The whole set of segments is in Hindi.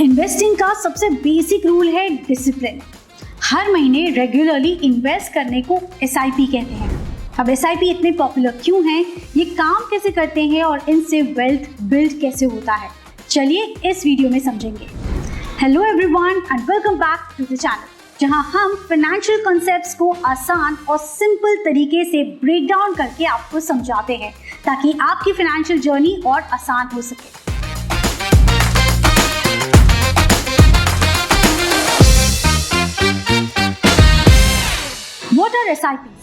इन्वेस्टिंग का सबसे बेसिक रूल है डिसिप्लिन। हर महीने रेगुलरली इन्वेस्ट करने को SIP कहते हैं। अब SIP इतने पॉपुलर क्यों हैं, ये काम कैसे करते हैं और इनसे वेल्थ बिल्ड कैसे होता है, चलिए इस वीडियो में समझेंगे। Hello everyone and welcome back to the channel, जहां हम फाइनेंशियल कॉन्सेप्ट्स को आसान और सिंपल तरीके से ब्रेक डाउन करके आपको समझाते हैं ताकि आपकी फाइनेंशियल जर्नी और आसान हो सके। What are SIPs?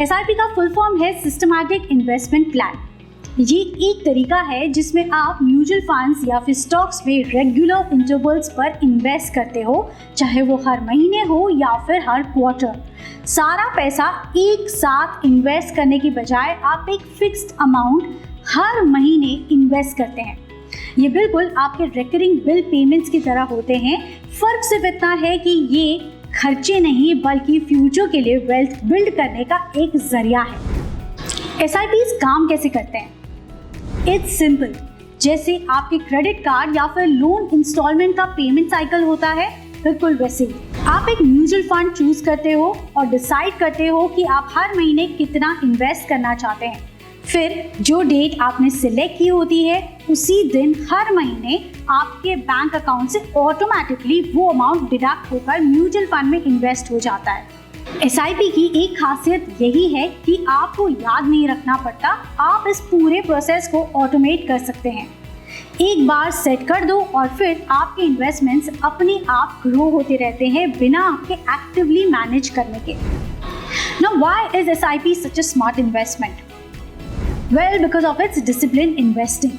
SIP का फुल फॉर्म है सिस्टमैटिक इन्वेस्टमेंट प्लान। ये एक तरीका है जिसमें आप म्यूचुअल फंड्स या फिर स्टॉक्स में रेगुलर इंटरवल्स पर इन्वेस्ट करते हो, चाहे वो हर महीने हो या फिर हर क्वार्टर। सारा पैसा एक साथ इन्वेस्ट करने की बजाय आप एक फिक्स्ड अमाउंट हर महीने इन्वेस्ट करते हैं। ये बिल्कुल आपके रिकरिंग बिल पेमेंट्स की तरह होते हैं। फर्क सिर्फ इतना है कि ये खर्चे नहीं बल्कि फ्यूचर के लिए वेल्थ बिल्ड करने का एक जरिया है। SIPs काम कैसे करते हैं? It's simple. जैसे आपके क्रेडिट कार्ड या फिर लोन इंस्टॉलमेंट का पेमेंट साइकिल होता है, बिल्कुल वैसे ही आप एक म्यूचुअल फंड चूज करते हो और डिसाइड करते हो कि आप हर महीने कितना इन्वेस्ट करना चाहते हैं। फिर जो डेट आपने सिलेक्ट की होती है उसी दिन हर महीने आपके बैंक अकाउंट से ऑटोमेटिकली वो अमाउंट डिडक्ट होकर म्यूचुअल फंड में इन्वेस्ट हो जाता है। SIP की एक खासियत यही है कि आपको याद नहीं रखना पड़ता, आप इस पूरे प्रोसेस को ऑटोमेट कर सकते हैं। एक बार सेट कर दो और फिर आपके इन्वेस्टमेंट्स अपने आप ग्रो होते रहते हैं बिना आपके एक्टिवली मैनेज करने के। Now why is SIP such a smart investment? Well, because of its disciplined investing.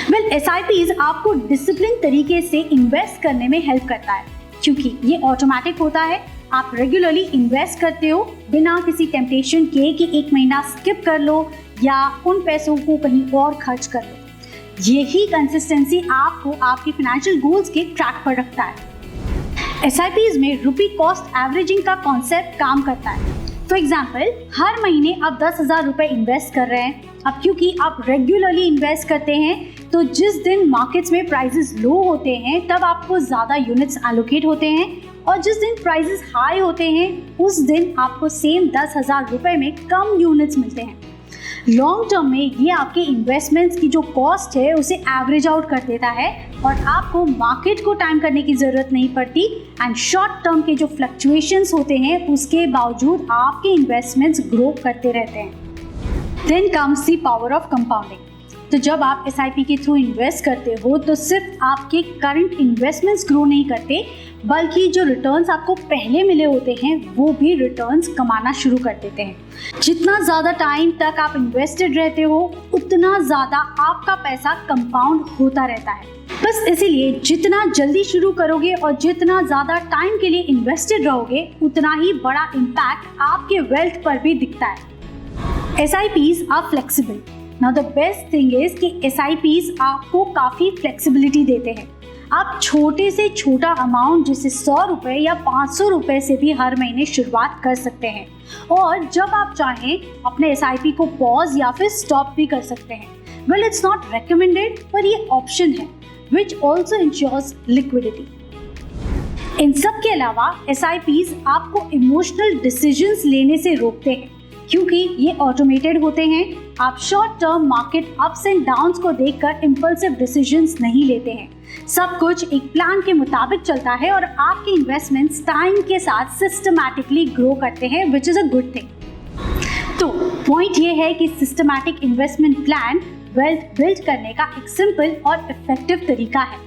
Well, SIPs आपको डिसिप्लिन तरीके से इन्वेस्ट करने में हेल्प करता है क्योंकि ये ऑटोमेटिक होता है। आप रेगुलरली इन्वेस्ट करते हो बिना किसी टेम्पटेशन के कि एक महीना स्किप कर लो या उन पैसों को कहीं और खर्च कर लो। यही कंसिस्टेंसी आपको आपके फाइनेंशियल गोल्स के ट्रैक पर रखता है। SIPs में रुपी कॉस्ट एवरेजिंग का कॉन्सेप्ट काम करता है। फॉर एग्जाम्पल, हर महीने आप 10,000 रुपए इन्वेस्ट कर रहे हैं। अब क्योंकि आप रेगुलरली इन्वेस्ट करते हैं तो जिस दिन मार्केट्स में प्राइसेस लो होते हैं तब आपको ज़्यादा यूनिट्स एलोकेट होते हैं और जिस दिन प्राइसेस हाई होते हैं उस दिन आपको सेम 10,000 रुपए में कम यूनिट्स मिलते हैं। लॉन्ग टर्म में ये आपके इन्वेस्टमेंट्स की जो कॉस्ट है उसे एवरेज आउट कर देता है और आपको मार्केट को टाइम करने की ज़रूरत नहीं पड़ती एंड शॉर्ट टर्म के जो फ्लक्चुएशंस होते हैं उसके बावजूद आपके इन्वेस्टमेंट्स ग्रो करते रहते हैं। Then comes the power of compounding. तो जब आप SIP के थ्रू इन्वेस्ट करते हो तो सिर्फ आपके करंट इन्वेस्टमेंट्स ग्रो नहीं करते बल्कि जो रिटर्न्स आपको पहले मिले होते हैं वो भी रिटर्न्स कमाना शुरू कर देते हैं। जितना ज़्यादा टाइम तक आप इन्वेस्टेड रहते हो उतना ज़्यादा आपका पैसा कंपाउंड होता रहता है। बस इसीलिए जितना जल्दी शुरू करोगे और जितना ज़्यादा टाइम के लिए इन्वेस्टेड रहोगे उतना ही बड़ा इम्पैक्ट आपके वेल्थ पर भी दिखता है। SIPs are flexible. Now the best thing is कि SIPs आपको काफ़ी फ्लेक्सिबिलिटी देते हैं। आप छोटे से छोटा अमाउंट जैसे 100 रुपये या 500 रुपये से भी हर महीने शुरुआत कर सकते हैं और जब आप चाहें अपने SIP को पॉज या फिर स्टॉप भी कर सकते हैं। वेल, इट्स नॉट रिकमेंडेड पर ये ऑप्शन है विच ऑल्सो इंश्योर्स लिक्विडिटी। इन सब के अलावा SIPs आपको इमोशनल डिसीजंस लेने से रोकते हैं क्योंकि ये ऑटोमेटेड होते हैं। आप short term market ups and downs को देखकर इम्पल्सिव डिसीजंस नहीं लेते हैं। सब कुछ एक प्लान के मुताबिक चलता है और आपके इन्वेस्टमेंट्स टाइम के साथ सिस्टमैटिकली ग्रो करते हैं, which is a good thing. तो पॉइंट ये है कि systematic investment plan wealth build करने का एक सिंपल और इफेक्टिव तरीका है।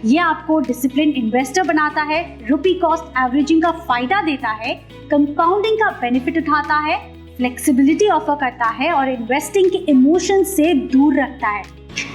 ये आपको डिसिप्लिन इन्वेस्टर बनाता है, रुपी कॉस्ट एवरेजिंग का फायदा देता है, कंपाउंडिंग का बेनिफिट उठाता है, फ्लेक्सिबिलिटी ऑफर करता है और इन्वेस्टिंग के इमोशन से दूर रखता है।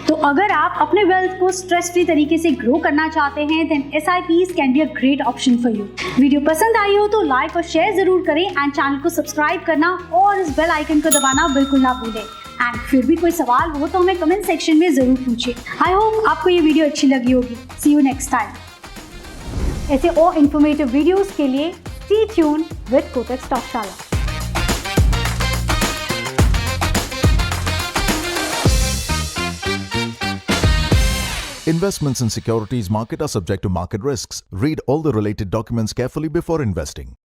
तो अगर आप अपने वेल्थ को स्ट्रेस फ्री तरीके से ग्रो करना चाहते हैं then SIPs can be a great option for you. Video पसंद आई हो तो लाइक और शेयर जरूर करें एंड चैनल को सब्सक्राइब करना और इस बेल आइकन को दबाना बिल्कुल ना भूलें। एंड फिर भी कोई सवाल हो तो हमें कमेंट सेक्शन में जरूर पूछिए। आई होप आपको ये वीडियो अच्छी लगी होगी। See you next time. ऐसे और इन्फॉर्मेटिव वीडियोस के लिए stay tune with Kotak Stockshaala. Investments in securities market are subject to market risks. Read all the related documents carefully before investing.